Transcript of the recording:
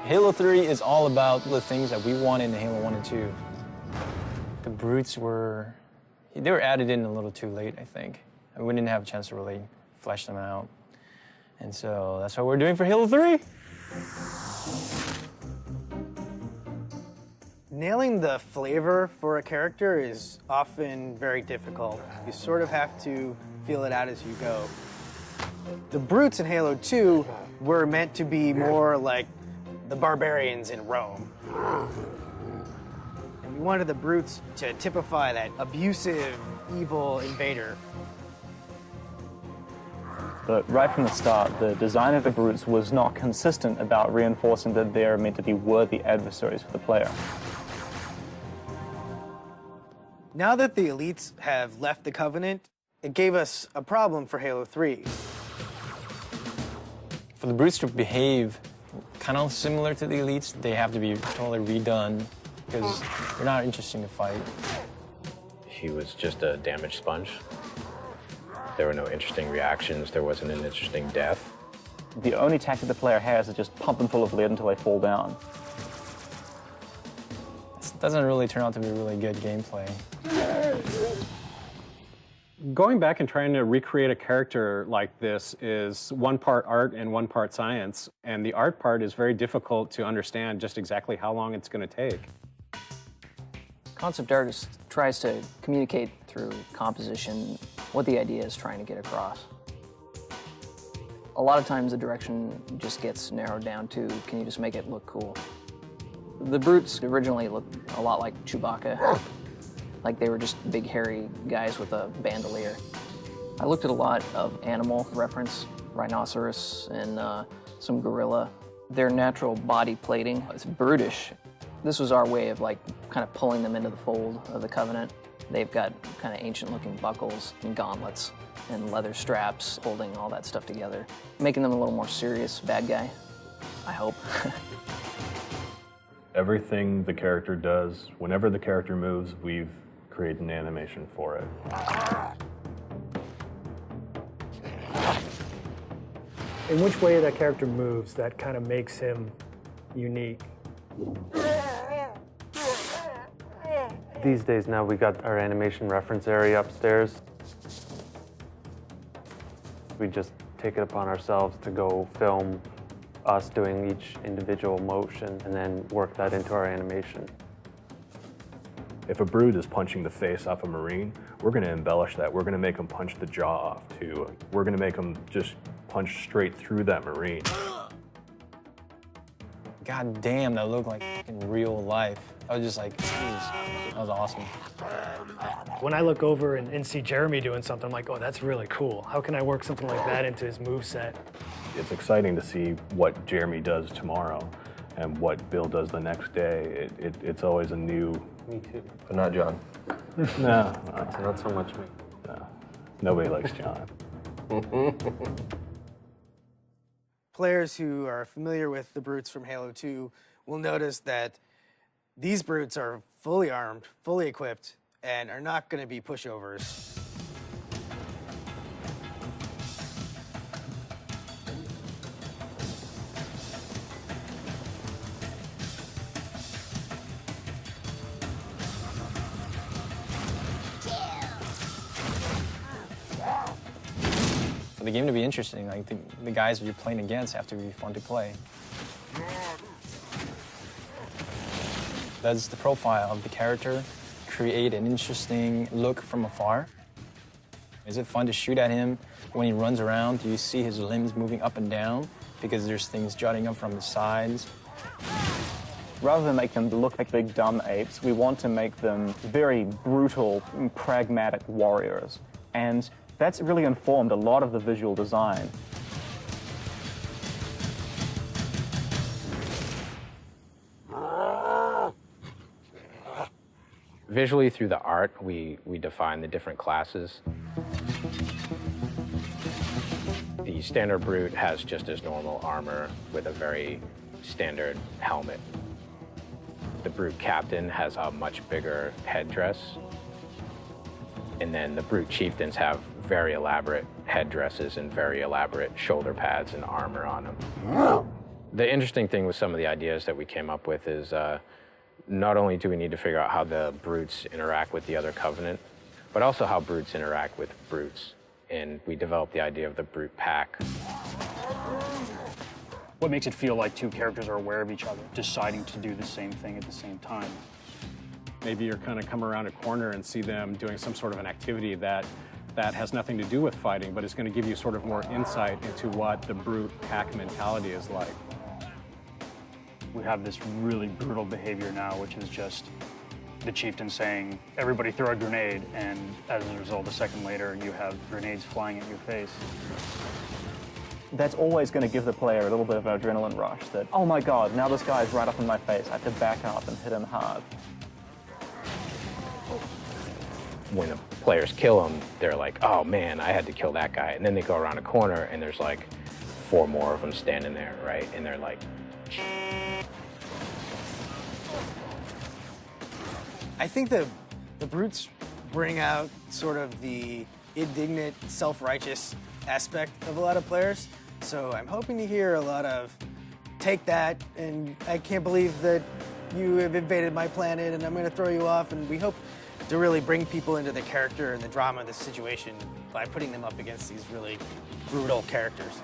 Halo 3 is all about the things that we wanted in Halo 1 and 2. The brutes they were added in a little too late, I think. We didn't have a chance to really flesh them out. And so that's what we're doing for Halo 3. Nailing the flavor for a character is often very difficult. You sort of have to feel it out as you go. The brutes in Halo 2 were meant to be more like the barbarians in Rome. And we wanted the brutes to typify that abusive, evil invader. But right from the start, the design of the brutes was not consistent about reinforcing that they're meant to be worthy adversaries for the player. Now that the elites have left the Covenant, it gave us a problem for Halo 3. For the brutes to behave kind of similar to the elites, they have to be totally redone because they're not interesting to fight. He was just a damage sponge. There were no interesting reactions. There wasn't an interesting death. The only tactic the player has is just pump them full of lead until they fall down. It doesn't really turn out to be really good gameplay. Going back and trying to recreate a character like this is one part art and one part science. And the art part is very difficult to understand just exactly how long it's going to take. Concept artist tries to communicate through composition what the idea is trying to get across. A lot of times the direction just gets narrowed down to, can you just make it look cool? The brutes originally looked a lot like Chewbacca, like they were just big hairy guys with a bandolier. I looked at a lot of animal reference, rhinoceros and some gorilla. Their natural body plating is brutish. This was our way of kind of pulling them into the fold of the Covenant. They've got kind of ancient-looking buckles and gauntlets and leather straps holding all that stuff together, making them a little more serious bad guy, I hope. Everything the character does, whenever the character moves, we've created an animation for it. In which way that character moves, that kind of makes him unique. These days now we got our animation reference area upstairs. We just take it upon ourselves to go film us doing each individual motion and then work that into our animation. If a brute is punching the face off a Marine, we're going to embellish that. We're going to make them punch the jaw off too. We're going to make them just punch straight through that Marine. God damn, that looked like in real life. I was just like, jeez, that was awesome. When I look over and see Jeremy doing something, I'm like, oh, that's really cool. How can I work something like that into his moveset? It's exciting to see what Jeremy does tomorrow and what Bill does the next day. It's always a new... Me too. But not John. No, Not so much me. no. Nobody likes John. Players who are familiar with the brutes from Halo 2 will notice that these brutes are fully armed, fully equipped, and are not going to be pushovers. For the game to be interesting, like the guys that you're playing against have to be fun to play. Does the profile of the character create an interesting look from afar? Is it fun to shoot at him when he runs around? Do you see his limbs moving up and down because there's things jutting up from the sides? Rather than make them look like big dumb apes, we want to make them very brutal, pragmatic warriors. And that's really informed a lot of the visual design. Visually, through the art, we define the different classes. The standard brute has just his normal armor with a very standard helmet. The brute captain has a much bigger headdress. And then the brute chieftains have very elaborate headdresses and very elaborate shoulder pads and armor on them. The interesting thing with some of the ideas that we came up with is not only do we need to figure out how the brutes interact with the other Covenant, but also how brutes interact with brutes. And we developed the idea of the brute pack. What makes it feel like two characters are aware of each other, deciding to do the same thing at the same time? Maybe you're kind of come around a corner and see them doing some sort of an activity that has nothing to do with fighting, but is going to give you sort of more insight into what the brute pack mentality is like. We have this really brutal behavior now, which is just the chieftain saying, everybody throw a grenade, and as a result, a second later, you have grenades flying at your face. That's always going to give the player a little bit of an adrenaline rush that, oh my god, now this guy's right up in my face. I have to back up and hit him hard. When the players kill him, they're like, oh man, I had to kill that guy. And then they go around a corner and there's like 4 more of them standing there, right? And they're like, I think the brutes bring out sort of the indignant, self-righteous aspect of a lot of players. So I'm hoping to hear a lot of, take that, and I can't believe that you have invaded my planet and I'm going to throw you off. And we hope to really bring people into the character and the drama of the situation by putting them up against these really brutal characters.